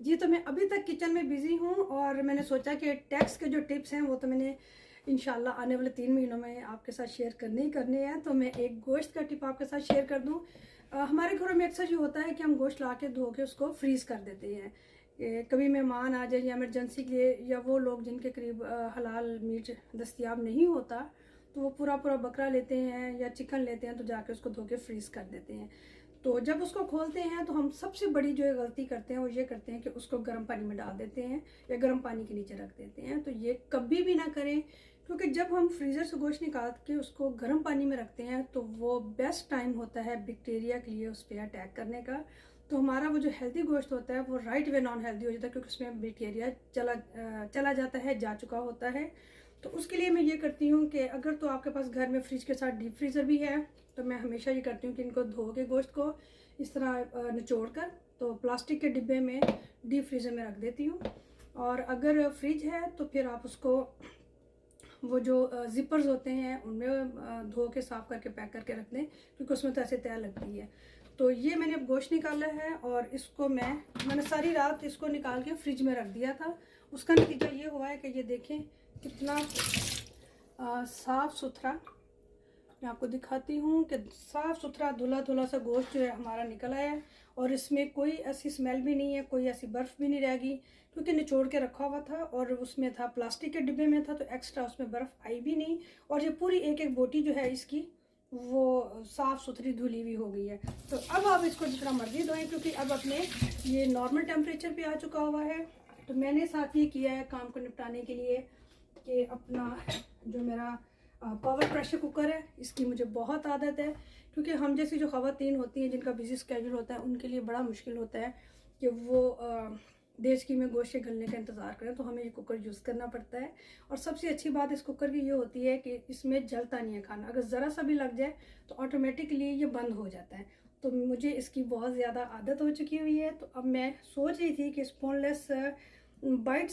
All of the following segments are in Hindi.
जी, तो मैं अभी तक किचन में बिज़ी हूँ और मैंने सोचा कि टैक्स के जो टिप्स हैं वो तो मैंने इंशाल्लाह आने वाले 3 महीनों में आपके साथ शेयर करने ही करने हैं। तो मैं एक गोश्त का टिप आपके साथ शेयर कर दूँ। हमारे घरों में अक्सर ये होता है कि हम गोश्त ला के धो के उसको फ्रीज़ कर देते हैं। कभी मेहमान आ जाए या इमरजेंसी के लिए, या वो लोग जिनके करीब हलाल मीट दस्तयाब नहीं होता, तो वो पूरा पूरा बकरा लेते हैं या चिकन लेते हैं, तो जाके उसको धो के फ्रीज़ कर देते हैं। तो जब उसको खोलते हैं तो हम सबसे बड़ी जो गलती करते हैं वो ये करते हैं कि उसको गर्म पानी में डाल देते हैं या गर्म पानी के नीचे रख देते हैं। तो ये कभी भी ना करें, क्योंकि जब हम फ्रीज़र से गोश्त निकाल के उसको गर्म पानी में रखते हैं तो वो बेस्ट टाइम होता है बैक्टीरिया के लिए उस पर अटैक करने का। तो हमारा वो जो हेल्दी गोश्त होता है वो राइट वे नॉन हेल्दी हो जाता है, क्योंकि उसमें बैक्टीरिया चला जाता है, जा चुका होता है। तो उसके लिए मैं ये करती हूँ कि अगर तो आपके पास घर में फ्रिज के साथ डीप फ्रीज़र भी है, तो मैं हमेशा ये करती हूँ कि इनको धो के गोश्त को इस तरह निचोड़ कर तो प्लास्टिक के डिब्बे में डीप फ्रीज़र में रख देती हूँ। और अगर फ्रिज है तो फिर आप उसको वो जो जिपर्स होते हैं उनमें धो के साफ़ करके पैक करके रख दें, क्योंकि उसमें तो ऐसे तय लगती है। तो ये मैंने अब गोश्त निकाला है और इसको मैंने सारी रात इसको निकाल के फ्रिज में रख दिया था। उसका नतीजा ये हुआ है कि ये देखें कितना साफ़ सुथरा, मैं आपको दिखाती हूँ कि साफ़ सुथरा धुला धुला सा गोश्त जो है हमारा निकल आया है। और इसमें कोई ऐसी स्मेल भी नहीं है, कोई ऐसी बर्फ़ भी नहीं रहेगी, क्योंकि निचोड़ के रखा हुआ था और उसमें था प्लास्टिक के डिब्बे में था, तो एक्स्ट्रा उसमें बर्फ़ आई भी नहीं। और ये पूरी एक एक बोटी जो है इसकी वो साफ़ सुथरी धुली हुई हो गई है। तो अब आप इसको जितना मर्जी धोएं, क्योंकि अब अपने ये नॉर्मल टेम्परेचर पे आ चुका हुआ है। तो मैंने साथ ये किया है काम को निपटाने के लिए कि अपना जो मेरा पावर प्रेशर कुकर है, इसकी मुझे बहुत आदत है, क्योंकि हम जैसी जो ख़वातीन होती हैं जिनका बिजी स्केड्यूल होता है उनके लिए बड़ा मुश्किल होता है कि वो देश की में गोश्त गलने का इंतज़ार करें, तो हमें ये कुकर यूज़ करना पड़ता है। और सबसे अच्छी बात इस कुकर की ये होती है कि इसमें जलता नहीं है खाना, अगर ज़रा सा भी लग जाए तो ऑटोमेटिकली ये बंद हो जाता है। तो मुझे इसकी बहुत ज़्यादा आदत हो चुकी हुई है। तो अब मैं सोच रही थी कि स्पोनलेस बाइट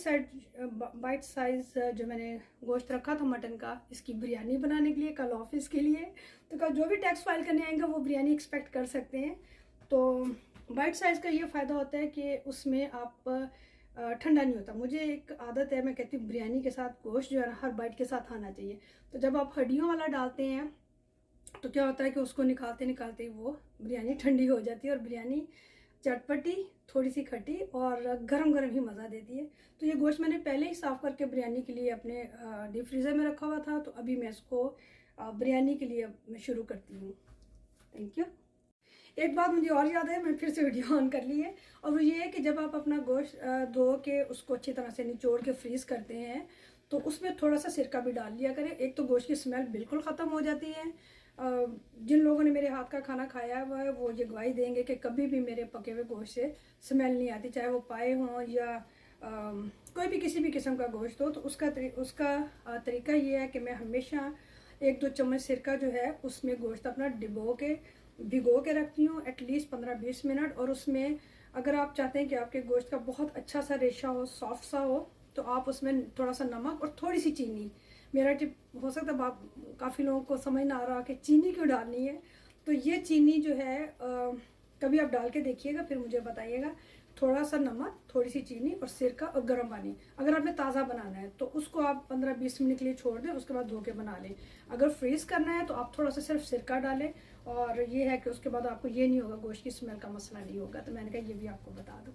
साइज़ जो मैंने गोश्त रखा था मटन का, इसकी बिरयानी बनाने के लिए कल ऑफिस के लिए। तो कल जो भी टैक्स फाइल करने आएंगे वो बिरयानी एक्सपेक्ट कर सकते हैं। तो बाइट साइज़ का ये फ़ायदा होता है कि उसमें आप ठंडा नहीं होता। मुझे एक आदत है, मैं कहती हूँ बिरयानी के साथ गोश्त जो है ना हर बाइट के साथ आना चाहिए। तो जब आप हड्डियों वाला डालते हैं तो क्या होता है कि उसको निकालते निकालते वो बिरयानी ठंडी हो जाती है, और बिरयानी चटपटी, थोड़ी सी खट्टी और गरम गरम ही मज़ा देती है। तो ये गोश्त मैंने पहले ही साफ़ करके बिरयानी के लिए अपने डीप फ्रीज़र में रखा हुआ था, तो अभी मैं इसको बिरयानी के लिए मैं शुरू करती हूँ। Thank you. एक बात मुझे और याद है, मैं फिर से वीडियो ऑन कर ली है, और वो ये है कि जब आप अपना गोश्त धो के उसको अच्छी तरह से निचोड़ के फ्रीज़ करते हैं तो उसमें थोड़ा सा सिरका भी डाल लिया करें। एक तो गोश्त की स्मेल बिल्कुल ख़त्म हो जाती है। जिन लोगों ने मेरे हाथ का खाना खाया हुआ है वो ये गवाही देंगे कि कभी भी मेरे पके हुए गोश्त से स्मेल नहीं आती, चाहे वो पाए हों या कोई भी किसी भी किस्म का गोश्त हो। तो उसका तरीका ये है कि मैं हमेशा 1-2 चम्मच सिरका जो है उसमें गोश्त अपना भिगो के रखती हूँ एटलीस्ट 15-20 मिनट। और उसमें अगर आप चाहते हैं कि आपके गोश्त का बहुत अच्छा सा रेशा हो, सॉफ्ट सा हो, तो आप उसमें थोड़ा सा नमक और थोड़ी सी चीनी, मेरा टिप हो सकता है आप काफ़ी लोगों को समझ ना आ रहा कि चीनी क्यों डालनी है। तो ये चीनी जो है कभी आप डाल के देखिएगा, फिर मुझे बताइएगा। थोड़ा सा नमक, थोड़ी सी चीनी और सिरका और गर्म पानी। अगर आपने ताज़ा बनाना है तो उसको आप 15-20 मिनट के लिए छोड़ दें, उसके बाद धो के बना लें। अगर फ्रीज़ करना है तो आप थोड़ा सा सिर्फ सिरका डालें, और ये है कि उसके बाद आपको ये नहीं होगा, गोश्त की स्मेल का मसला नहीं होगा। तो मैंने कहा ये भी आपको बता दूँ।